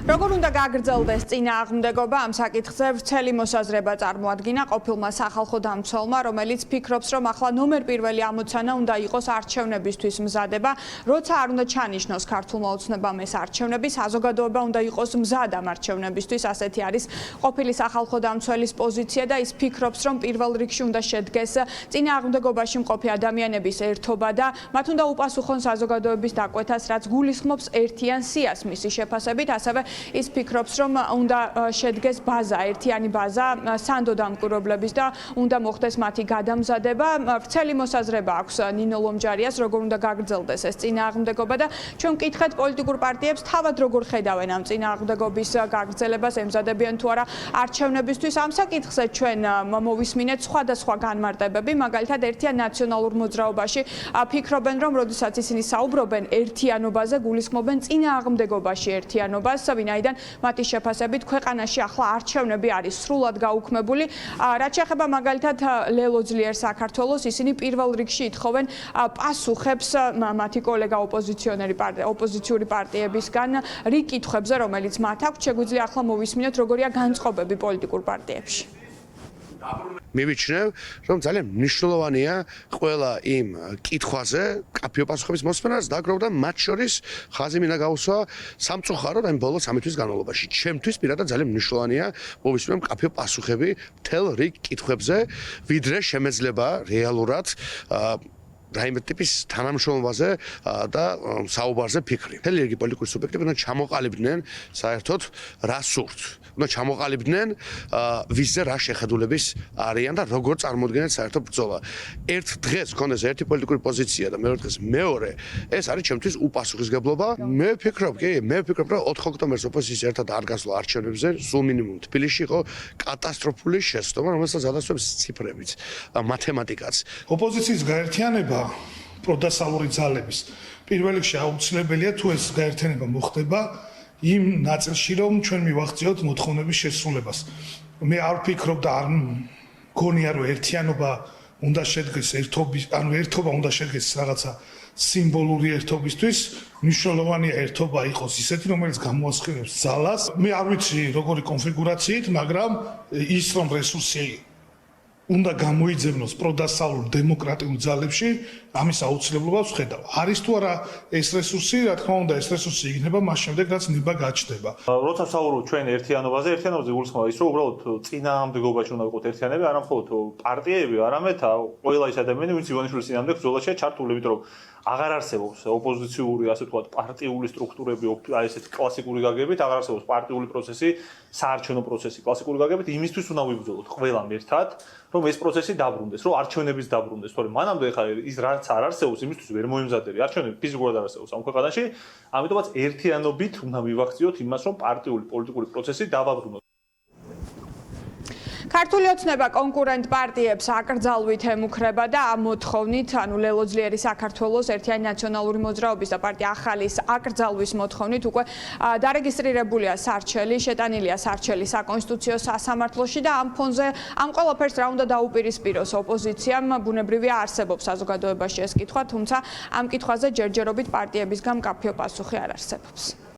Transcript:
როგორ უნდა გაგრძელდეს წინააღმდეგობა ამ საკითხზე ვრცელი მოსაზრება წარმოადგინა ყოფილმა სახალხო დამცველმა, რომელიც ფიქრობს, რომ ახლა ნომერ პირველი ამოცანა უნდა იყოს არჩევნებისთვის მზადება, როცა არ უნდა ჩანიშნოს ქართულმა ოცნებამ ეს არჩევნები, საზოგადოება უნდა იყოს მზად ამ არჩევნებისთვის, ასეთი არის ყოფილი სახალხო დამცველის პოზიცია და ის ფიქრობს, რომ პირველ რიგში უნდა შედგეს წინააღმდეგობაში მყოფი ადამიანების ერთობა და მათ უნდა უპასუხონ საზოგადოების დაკვეთას, რაც გულისხმობს ერთიან სიას მისი შეფასებით, ასევე ის ფიქრობს, რომ უნდა შედგეს ბაზა, ერთიანი ბაზა სანდო დამკვირვებლების და უნდა მოხდეს მათი გადამზადება. ვრცელი მოსაზრება აქვს ნინო ლომჯარიას, როგორ უნდა გაგრძელდეს ეს წინააღმდეგობა და ჩვენ ვკითხეთ პოლიტიკურ პარტიებს თავად როგორ ხედავენ ამ წინააღმდეგობის გაგრძელებას, ემზადებიან თუ არა არჩევნებისთვის. ამ საკითხზე ჩვენ მოვისმინეთ სხვადასხვა განმარტებები, მაგალითად ერთიან ნაციონალურ მოძრაობაში ფიქრობენ, რომ როდესაც ისინი საუბრობენ ერთიანობაზე, გულისხმობენ წინააღმდეგობაში ერთიანობას, ვინაიდან მათი შეფასებით ქვეყანაში ახლა არჩევნები არის სრულად გაუქმებული. რაც შეეხება მაგალითად ლელო ძლიერ საქართველოს, ისინი პირველ რიგში ითხოვენ პასუხებს მათი კოლეგა ოპოზიციური პარტიებისგან რიგ კითხვებზე, რომელიც მათ აქვს. შეგვიძლია ახლა მოვისმინოთ, როგორია განწყობები პოლიტიკურ პარტიებში. მივიჩნევ, რომ ძალიან მნიშვნელოვანია ყველა იმ კითხვაზე კაფეო პასუხების მოსმენას დაგროვდა მათ შორის ხაზი მინდა გავუსვა სამწუხაროდ ამ ბოლო 3 თვის განმავლობაში. ჩემთვის პირადად ძალიან მნიშვნელოვანია მოვისმენ კაფეო პასუხები მთელ რიგ კითხვებზე, ვიდრე შემეძლება რეალურად რაიმე ტიპის თანამშრომლობაზე და საუბარზე ფიქრი. მთელი რიგი პოლიტიკური სუბიექტები უნდა ჩამოყალიბდნენ საერთოდ რა სურთ. უნდა ჩამოყალიბდნენ ვიზზე რა შეხედულების არიან და როგორ წარმოადგენენ საერთო ბრძოლა. ერთ დღეს გქონდეს ერთი პოლიტიკური პოზიცია და მეორე დღეს მეორე, ეს არის ჩემთვის უპასუხისმგებლობა. მე ვფიქრობ, რომ 4 ოქტომბერს ოპოზიცია ერთად არ გასვლა არჩევნებზე, სულ მინიმუმ თბილისში იყო კატასტროფული შეცდომა, რომელსაც ადასტურებს ციფრებიც, მათემატიკაც. ოპოზიციის გაერთიანება პროდასალური ძალების პირველ რიგში აუცილებელია თუ ეს გაერთიანება მოხდება იმ ნაწილში, რომ ჩვენ მივახციოთ მოთხოვნების შესრულებას. მე არ ვფიქრობ და არ მგონია, რომ ერთიანობა უნდა შედგეს ერთობა უნდა შედგეს რაღაცა სიმბოლური ერთობისთვის. მნიშვნელოვანია ერთობა იყოს ისეთი, რომელიც გამოასხივებს ძალას. მე არ ვიცი როგორი კონფიგურაციით, მაგრამ ის რომ რესურსი უნდა გამოიძებნოს პროდასალურ დემოკრატიულ ძალებში, ამის აუცილებლობას ვხედავ. არის თუ არა ეს რესურსი, რა თქმა უნდა, ეს რესურსი იქნება მას შემდეგ, რაც ნება გაჩნდება. როცა საუბრობთ ჩვენ ერთიანობაზე გულისხმობა ის, რომ უბრალოდ წინააღმდეგობაში უნდა ვიყოთ ერთიანები, არა მხოლოდ პარტიები, არამედ ყველა ის ადამიანი, ვინც ივანიშვილის წინააღმდეგ ბრძოლაშია ჩართული, იმიტომ რომ აღარ არსებობს ოპოზიციური, ასე ვთქვათ, პარტიული სტრუქტურები, ესეთი კლასიკური გაგებით, აღარ არსებობს პარტიული პროცესი, საარჩევნო პროცესი კლასიკური გაგებით, იმისთვის უნდა ვიბრძოლოთ ყველამ ერთად, რომ ეს პროცესი დაბრუნდეს, რომ არჩევნებიც დაბრუნდეს, თორემ მანამდე ხა ის რაც არ არსებობს, იმისთვის ვერ მოიმზადები. არჩევნები ფიზიკურად არ არსებობს ამ ქვეყანაში, ამიტომაც ერთიანობით უნდა მივაქციოთ იმას, რომ პარტიული პოლიტიკური პროცესი დავაბრუნოთ. ქართული ოცნება კონკურენტ პარტიებს აკრძალვით ემუქრება და ამ მოთხოვნით, ლელო ძლიერი საქართველოს ერთიანი ნაციონალური მოძრაობის და პარტია ახალის აკრძალვის მოთხოვნით უკვე დარეგისტრირებულია სარჩელი, შეტანილია სარჩელი საკონსტიტუციო სასამართლოში და ამ ფონზე ამ ყველაფერს რა უნდა დაუპირისპიროს ოპოზიციამ, ბუნებრივია არსებობს საზოგადოებაში ეს კითხვა, თუმცა ამ კითხვაზე ჯერჯერობით პარტიებისგან მკაფიო პასუხი არ არსებობს.